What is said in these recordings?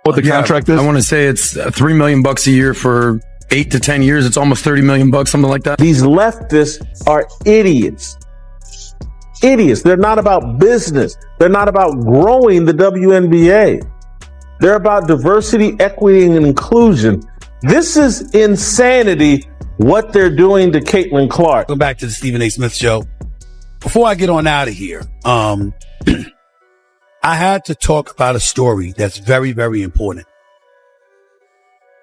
what the contract is? I want to say it's $3 million a year for 8 to 10 years. It's almost $30 million, something like that. These leftists are idiots. Idiots. They're not about business. They're not about growing the WNBA. They're about diversity, equity, and inclusion. This is insanity, what they're doing to Caitlin Clark. Go back to the Stephen A. Smith show. Before I get on out of here, I had to talk about a story that's very, very important.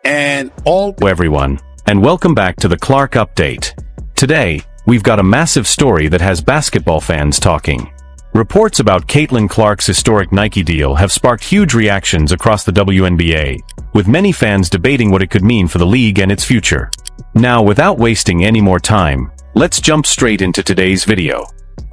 And Hello everyone, and welcome back to the Clark Update. Today, we've got a massive story that has basketball fans talking. Reports about Caitlin Clark's historic Nike deal have sparked huge reactions across the WNBA, with many fans debating what it could mean for the league and its future. Now, without wasting any more time, let's jump straight into today's video.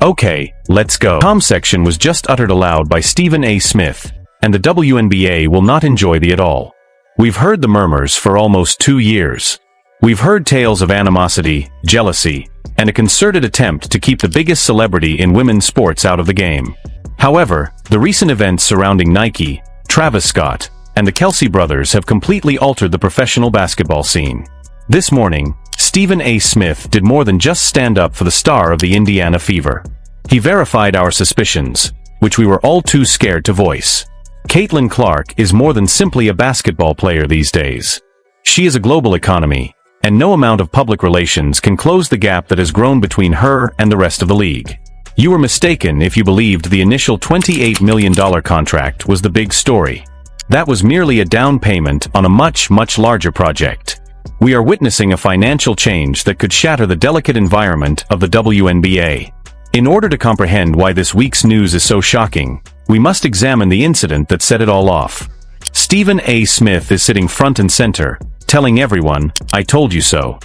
Okay, let's go. The comment section was just uttered aloud by Stephen A. Smith, and the WNBA will not enjoy the at all. We've heard the murmurs for almost 2 years. We've heard tales of animosity, jealousy, and a concerted attempt to keep the biggest celebrity in women's sports out of the game. However, the recent events surrounding Nike, Travis Scott, and the Kelsey brothers have completely altered the professional basketball scene. This morning, Stephen A. Smith did more than just stand up for the star of the Indiana Fever. He verified our suspicions, which we were all too scared to voice. Caitlin Clark is more than simply a basketball player these days. She is a global economy, and no amount of public relations can close the gap that has grown between her and the rest of the league. You were mistaken if you believed the initial $28 million contract was the big story. That was merely a down payment on a much, much larger project. We are witnessing a financial change that could shatter the delicate environment of the WNBA. In order to comprehend why this week's news is so shocking, we must examine the incident that set it all off. Stephen A. Smith is sitting front and center, telling everyone, "I told you so."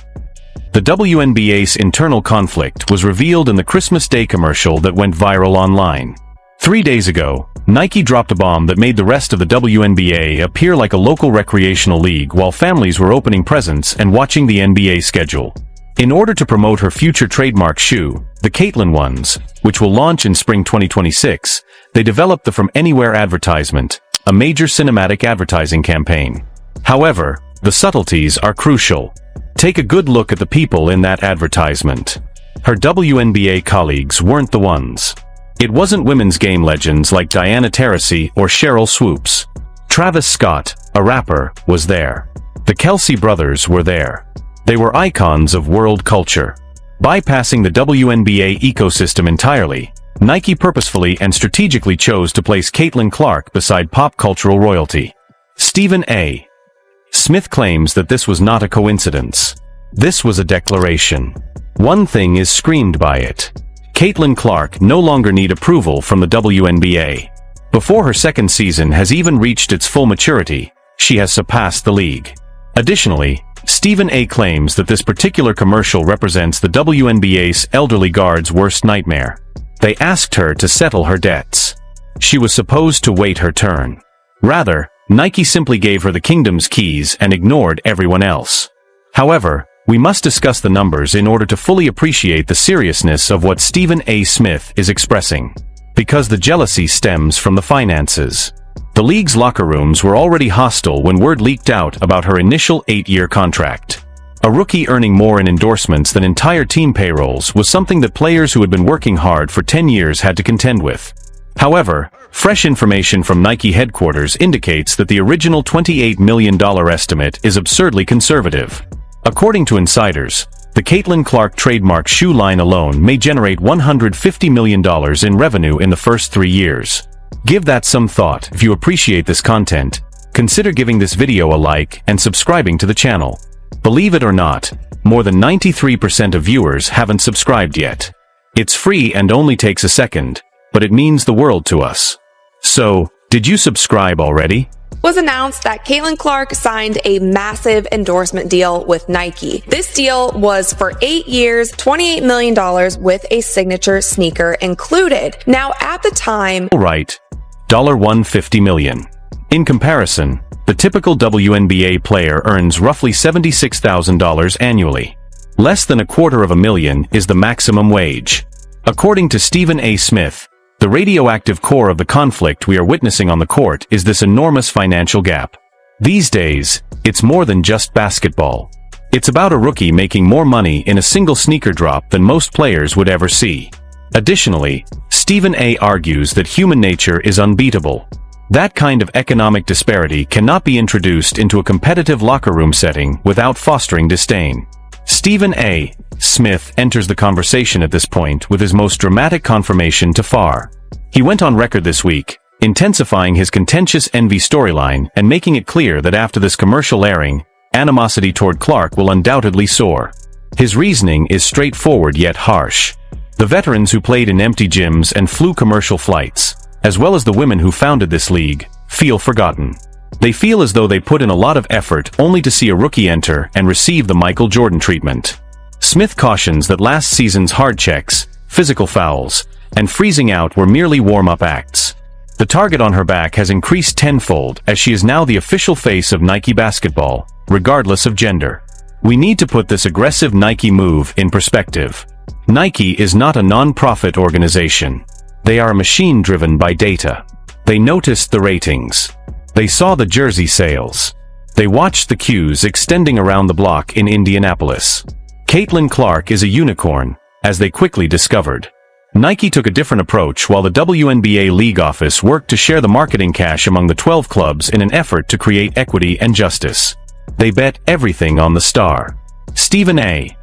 The WNBA's internal conflict was revealed in the Christmas Day commercial that went viral online. 3 days ago, Nike dropped a bomb that made the rest of the WNBA appear like a local recreational league while families were opening presents and watching the NBA schedule. In order to promote her future trademark shoe, the Caitlin ones, which will launch in spring 2026, they developed the From Anywhere advertisement, a major cinematic advertising campaign. However, the subtleties are crucial. Take a good look at the people in that advertisement. Her WNBA colleagues weren't the ones. It wasn't women's game legends like Diana Taurasi or Cheryl Swoops. Travis Scott, a rapper, was there. The Kelsey brothers were there. They were icons of world culture. Bypassing the WNBA ecosystem entirely, Nike purposefully and strategically chose to place Caitlin Clark beside pop cultural royalty. Stephen A. Smith claims that this was not a coincidence. This was a declaration. One thing is screamed by it. Caitlin Clark no longer need approval from the WNBA. Before her second season has even reached its full maturity, she has surpassed the league. Additionally, Stephen A. claims that this particular commercial represents the WNBA's elderly guard's worst nightmare. They asked her to settle her debts. She was supposed to wait her turn. Rather, Nike simply gave her the kingdom's keys and ignored everyone else. However, we must discuss the numbers in order to fully appreciate the seriousness of what Stephen A. Smith is expressing. Because the jealousy stems from the finances. The league's locker rooms were already hostile when word leaked out about her initial 8-year contract. A rookie earning more in endorsements than entire team payrolls was something that players who had been working hard for 10 years had to contend with. However, fresh information from Nike headquarters indicates that the original $28 million estimate is absurdly conservative. According to insiders, the Caitlin Clark trademark shoe line alone may generate $150 million in revenue in the first 3 years. Give that some thought. If you appreciate this content, consider giving this video a like and subscribing to the channel. Believe it or not, more than 93% of viewers haven't subscribed yet. It's free and only takes a second, but it means the world to us. So, did you subscribe already? Was announced that Caitlin Clark signed a massive endorsement deal with Nike. This deal was for 8 years, $28 million with a signature sneaker included. Now, at the time, right, $150 million. In comparison, the typical WNBA player earns roughly $76,000 annually. Less than $250,000 is the maximum wage. According to Stephen A. Smith, The radioactive core of the conflict we are witnessing on the court is this enormous financial gap. These days, it's more than just basketball. It's about a rookie making more money in a single sneaker drop than most players would ever see. Additionally, Stephen A. argues that human nature is unbeatable. That kind of economic disparity cannot be introduced into a competitive locker room setting without fostering disdain. Stephen A. Smith enters the conversation at this point with his most dramatic confirmation to far. He went on record this week, intensifying his contentious envy storyline and making it clear that after this commercial airing, animosity toward Clark will undoubtedly soar. His reasoning is straightforward yet harsh. The veterans who played in empty gyms and flew commercial flights, as well as the women who founded this league, feel forgotten. They feel as though they put in a lot of effort only to see a rookie enter and receive the Michael Jordan treatment. Smith cautions that last season's hard checks, physical fouls, and freezing out were merely warm-up acts. The target on her back has increased tenfold as she is now the official face of Nike basketball, regardless of gender. We need to put this aggressive Nike move in perspective. Nike is not a non-profit organization. They are a machine driven by data. They noticed the ratings. They saw the jersey sales. They watched the queues extending around the block in Indianapolis. Caitlin Clark is a unicorn, as they quickly discovered. Nike took a different approach while the WNBA league office worked to share the marketing cash among the 12 clubs in an effort to create equity and justice. They bet everything on the star. Stephen A.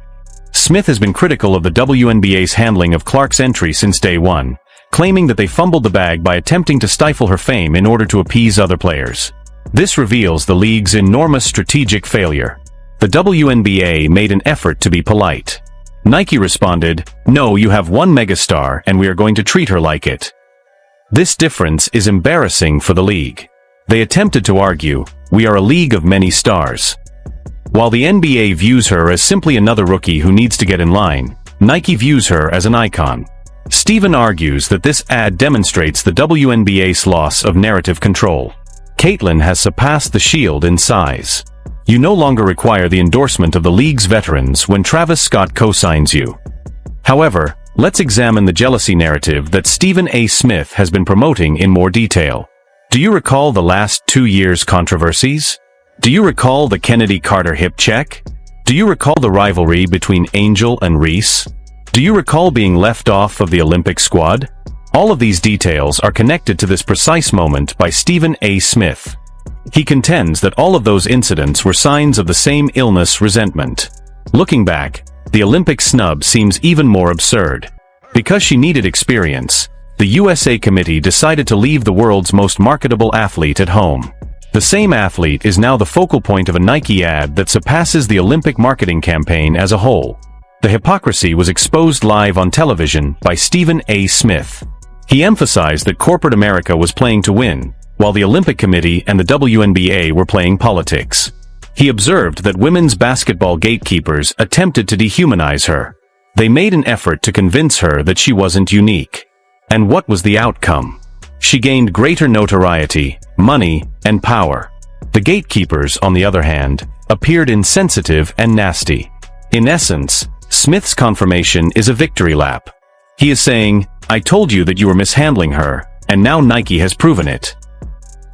Smith has been critical of the WNBA's handling of Clark's entry since day one, claiming that they fumbled the bag by attempting to stifle her fame in order to appease other players. This reveals the league's enormous strategic failure. The WNBA made an effort to be polite. Nike responded, "No, you have one megastar and we are going to treat her like it." This difference is embarrassing for the league. They attempted to argue, "We are a league of many stars." While the NBA views her as simply another rookie who needs to get in line, Nike views her as an icon. Stephen argues that this ad demonstrates the WNBA's loss of narrative control. Caitlin has surpassed the Shield in size. You no longer require the endorsement of the league's veterans when Travis Scott co-signs you. However, let's examine the jealousy narrative that Stephen A. Smith has been promoting in more detail. Do you recall the last 2 years' controversies? Do you recall the Kennedy-Carter hip check? Do you recall the rivalry between Angel and Reese? Do you recall being left off of the Olympic squad? All of these details are connected to this precise moment by Stephen A. Smith. He contends that all of those incidents were signs of the same illness resentment. Looking back, the Olympic snub seems even more absurd. Because she needed experience, the USA committee decided to leave the world's most marketable athlete at home. The same athlete is now the focal point of a Nike ad that surpasses the Olympic marketing campaign as a whole. The hypocrisy was exposed live on television by Stephen A. Smith. He emphasized that corporate America was playing to win, while the Olympic Committee and the WNBA were playing politics. He observed that women's basketball gatekeepers attempted to dehumanize her. They made an effort to convince her that she wasn't unique. And what was the outcome? She gained greater notoriety, money, and power. The gatekeepers, on the other hand, appeared insensitive and nasty. In essence, Smith's confirmation is a victory lap. He is saying, "I told you that you were mishandling her, and now Nike has proven it."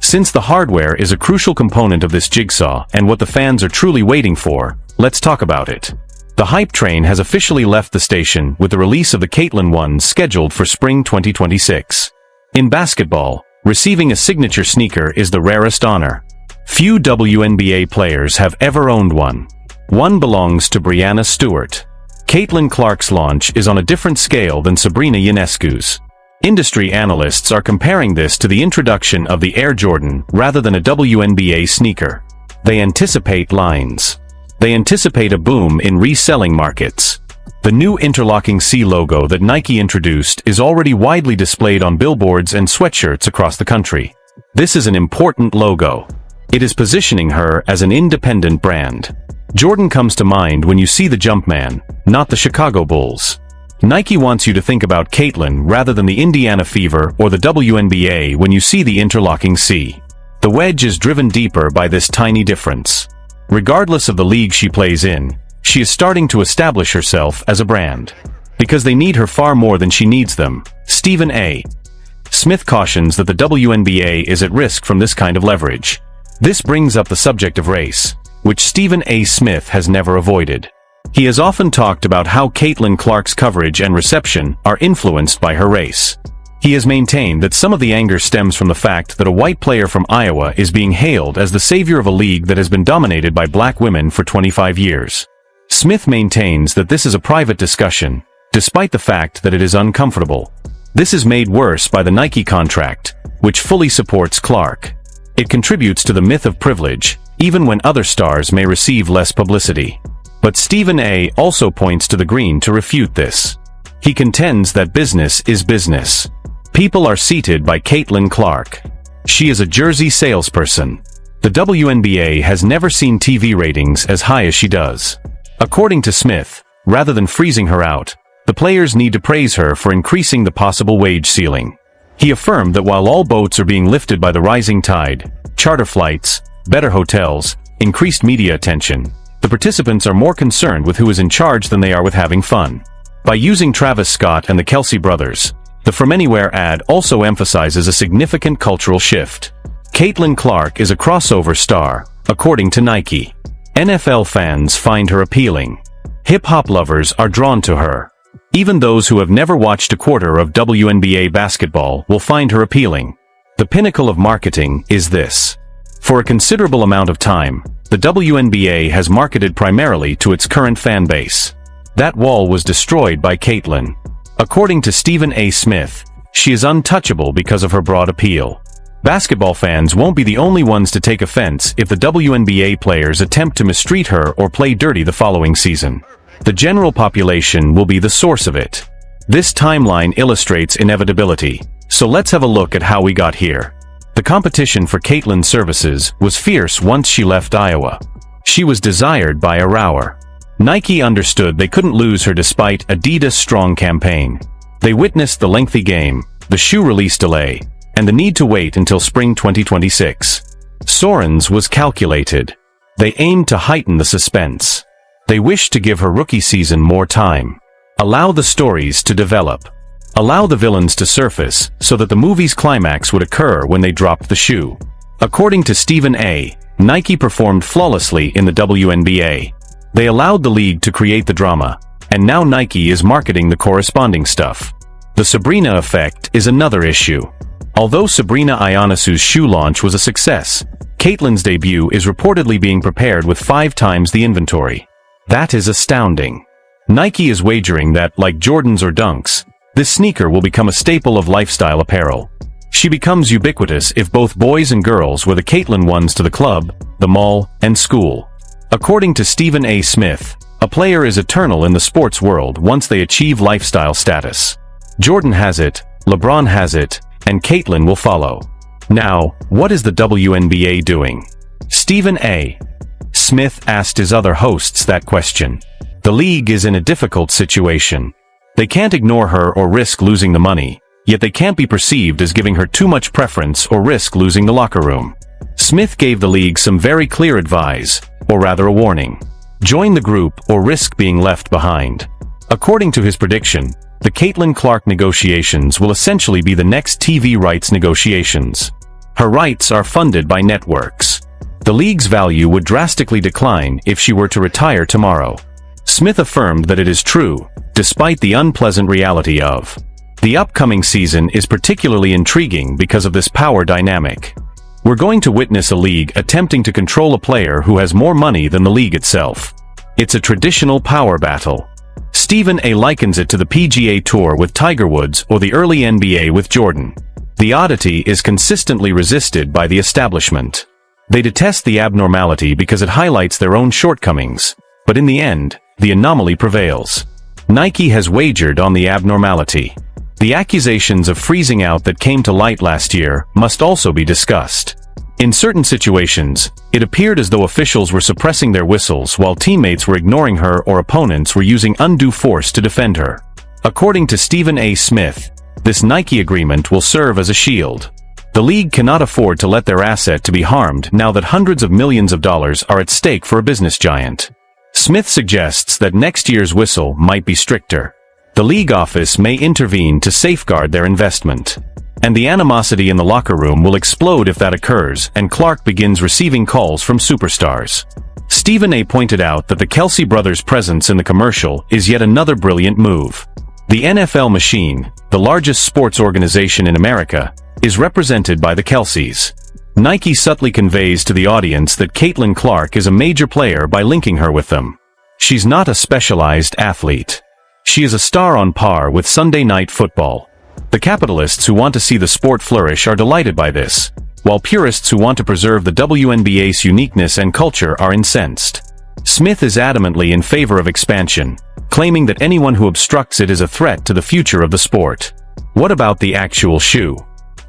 Since the hardware is a crucial component of this jigsaw and what the fans are truly waiting for, let's talk about it. The hype train has officially left the station with the release of the Caitlin 1 scheduled for spring 2026. In basketball, receiving a signature sneaker is the rarest honor. Few WNBA players have ever owned one. One belongs to Breanna Stewart. Caitlin Clark's launch is on a different scale than Sabrina Ionescu's. Industry analysts are comparing this to the introduction of the Air Jordan rather than a WNBA sneaker. They anticipate lines. They anticipate a boom in reselling markets. The new interlocking C logo that Nike introduced is already widely displayed on billboards and sweatshirts across the country. This is an important logo. It is positioning her as an independent brand. Jordan comes to mind when you see the Jumpman, not the Chicago Bulls. Nike wants you to think about Caitlin rather than the Indiana Fever or the WNBA when you see the interlocking C. The wedge is driven deeper by this tiny difference. Regardless of the league she plays in, she is starting to establish herself as a brand. Because they need her far more than she needs them, Stephen A. Smith cautions that the WNBA is at risk from this kind of leverage. This brings up the subject of race, which Stephen A. Smith has never avoided. He has often talked about how Caitlin Clark's coverage and reception are influenced by her race. He has maintained that some of the anger stems from the fact that a white player from Iowa is being hailed as the savior of a league that has been dominated by black women for 25 years. Smith maintains that this is a private discussion, despite the fact that it is uncomfortable. This is made worse by the Nike contract, which fully supports Clark. It contributes to the myth of privilege, even when other stars may receive less publicity. But Stephen A. also points to the green to refute this. He contends that business is business. People are seated by Caitlin Clark. She is a jersey salesperson. The WNBA has never seen TV ratings as high as she does. According to Smith, rather than freezing her out, the players need to praise her for increasing the possible wage ceiling. He affirmed that while all boats are being lifted by the rising tide, charter flights, better hotels, increased media attention, the participants are more concerned with who is in charge than they are with having fun. By using Travis Scott and the Kelsey brothers, the From Anywhere ad also emphasizes a significant cultural shift. Caitlin Clark is a crossover star, according to Nike. NFL fans find her appealing. Hip-hop lovers are drawn to her. Even those who have never watched a quarter of WNBA basketball will find her appealing. The pinnacle of marketing is this. For a considerable amount of time, the WNBA has marketed primarily to its current fan base. That wall was destroyed by Caitlin. According to Stephen A. Smith, she is untouchable because of her broad appeal. Basketball fans won't be the only ones to take offense if the WNBA players attempt to mistreat her or play dirty the following season. The general population will be the source of it. This timeline illustrates inevitability, so let's have a look at how we got here. The competition for Caitlin's services was fierce once she left Iowa. She was desired by a rower. Nike understood they couldn't lose her despite Adidas' strong campaign. They witnessed the lengthy game, the shoe release delay, and the need to wait until spring 2026. Soren's was calculated. They aimed to heighten the suspense. They wished to give her rookie season more time. Allow the stories to develop. Allow the villains to surface so that the movie's climax would occur when they dropped the shoe. According to Stephen A., Nike performed flawlessly in the WNBA. They allowed the league to create the drama, and now Nike is marketing the corresponding stuff. The Sabrina effect is another issue. Although Sabrina Ionisu's shoe launch was a success, Caitlin's debut is reportedly being prepared with 5 times the inventory. That is astounding. Nike is wagering that, like Jordans or Dunks, this sneaker will become a staple of lifestyle apparel. She becomes ubiquitous if both boys and girls wear the Caitlin ones to the club, the mall, and school. According to Stephen A. Smith, a player is eternal in the sports world once they achieve lifestyle status. Jordan has it, LeBron has it, and Caitlin will follow. Now, what is the WNBA doing? Stephen A. Smith asked his other hosts that question. The league is in a difficult situation. They can't ignore her or risk losing the money, yet they can't be perceived as giving her too much preference or risk losing the locker room. Smith gave the league some very clear advice, or rather a warning. Join the group or risk being left behind. According to his prediction, the Caitlin Clark negotiations will essentially be the next TV rights negotiations. Her rights are funded by networks. The league's value would drastically decline if she were to retire tomorrow. Smith affirmed that it is true, despite the unpleasant reality of. The upcoming season is particularly intriguing because of this power dynamic. We're going to witness a league attempting to control a player who has more money than the league itself. It's a traditional power battle. Stephen A. likens it to the PGA Tour with Tiger Woods or the early NBA with Jordan. The oddity is consistently resisted by the establishment. They detest the abnormality because it highlights their own shortcomings, but in the end, the anomaly prevails. Nike has wagered on the abnormality. The accusations of freezing out that came to light last year must also be discussed. In certain situations, it appeared as though officials were suppressing their whistles while teammates were ignoring her or opponents were using undue force to defend her. According to Stephen A. Smith, this Nike agreement will serve as a shield. The league cannot afford to let their asset to be harmed now that hundreds of millions of dollars are at stake for a business giant. Smith suggests that next year's whistle might be stricter. The league office may intervene to safeguard their investment. And the animosity in the locker room will explode if that occurs and Clark begins receiving calls from superstars. Stephen A. pointed out that the Kelce brothers' presence in the commercial is yet another brilliant move. The NFL machine, the largest sports organization in America, is represented by the Kelces. Nike subtly conveys to the audience that Caitlin Clark is a major player by linking her with them. She's not a specialized athlete. She is a star on par with Sunday Night Football. The capitalists who want to see the sport flourish are delighted by this, while purists who want to preserve the WNBA's uniqueness and culture are incensed. Smith is adamantly in favor of expansion, claiming that anyone who obstructs it is a threat to the future of the sport. What about the actual shoe?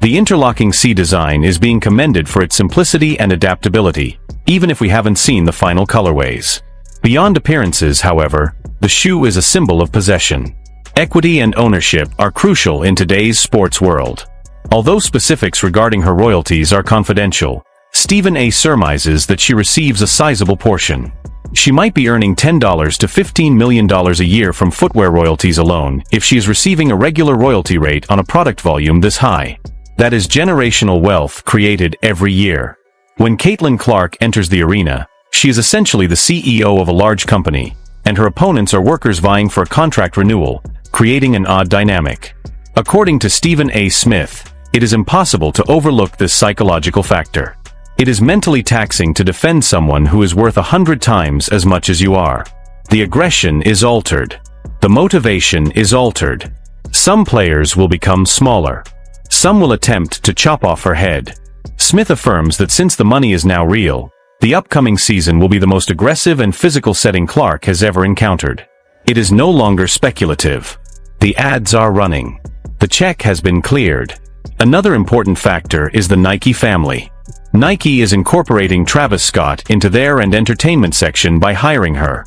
The interlocking C design is being commended for its simplicity and adaptability, even if we haven't seen the final colorways. Beyond appearances, however, the shoe is a symbol of possession. Equity and ownership are crucial in today's sports world. Although specifics regarding her royalties are confidential, Stephen A. surmises that she receives a sizable portion. She might be earning $10 to $15 million a year from footwear royalties alone if she is receiving a regular royalty rate on a product volume this high. That is generational wealth created every year. When Caitlin Clark enters the arena, she is essentially the CEO of a large company, and her opponents are workers vying for a contract renewal, creating an odd dynamic. According to Stephen A. Smith, it is impossible to overlook this psychological factor. It is mentally taxing to defend someone who is worth 100 times as much as you are. The aggression is altered. The motivation is altered. Some players will become smaller. Some will attempt to chop off her head. Smith affirms that since the money is now real, the upcoming season will be the most aggressive and physical setting Clark has ever encountered. It is no longer speculative. The ads are running. The check has been cleared. Another important factor is the Nike family. Nike is incorporating Travis Scott into their and entertainment section by hiring her.